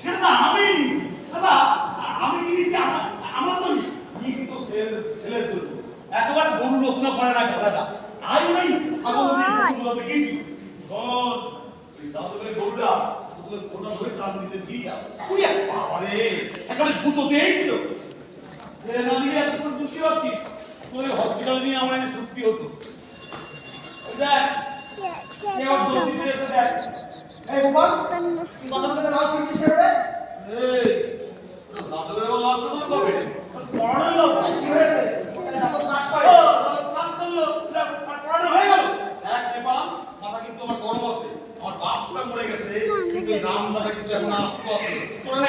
সেটা তো আমি নিয়েছি। আচ্ছা আমি কি নিয়েছি? আমার তো নিয়েছি তো ছেলে ধরবো, একেবারে গরু রচনা পারে না গাধাটা। তাই নাই ছাগল দিয়ে গেছি। ওই যাদবের গরুটা ফোটা ধরে কান দিতে দিয়ে বাবারে একেবারে গুঁতোতেই ছিল। ছেলে না দিলে এতক্ষণ বুঝতে পারতিস তো ওই হসপিটাল নিয়ে আমার এনে সত্যি হতো। দেখ এবার দৌড় দিতে এসে দেখ। এই গোপাল যাদবের লাভ করছিস রে? এই যাদবের লাভ করলো কবে? পড়ানোর লাভ কি হয়েছে? যাদব ক্লাস করে। ও যাদব ক্লাস করলো পড়ানো হয়ে গেল। এক নেপাল মাথা কিন্তু আমার গরম আছে। আমার বাপটা মরে গেছে কিন্তু রাম দাদা কিন্তু এখন আসতো আছে। তোরা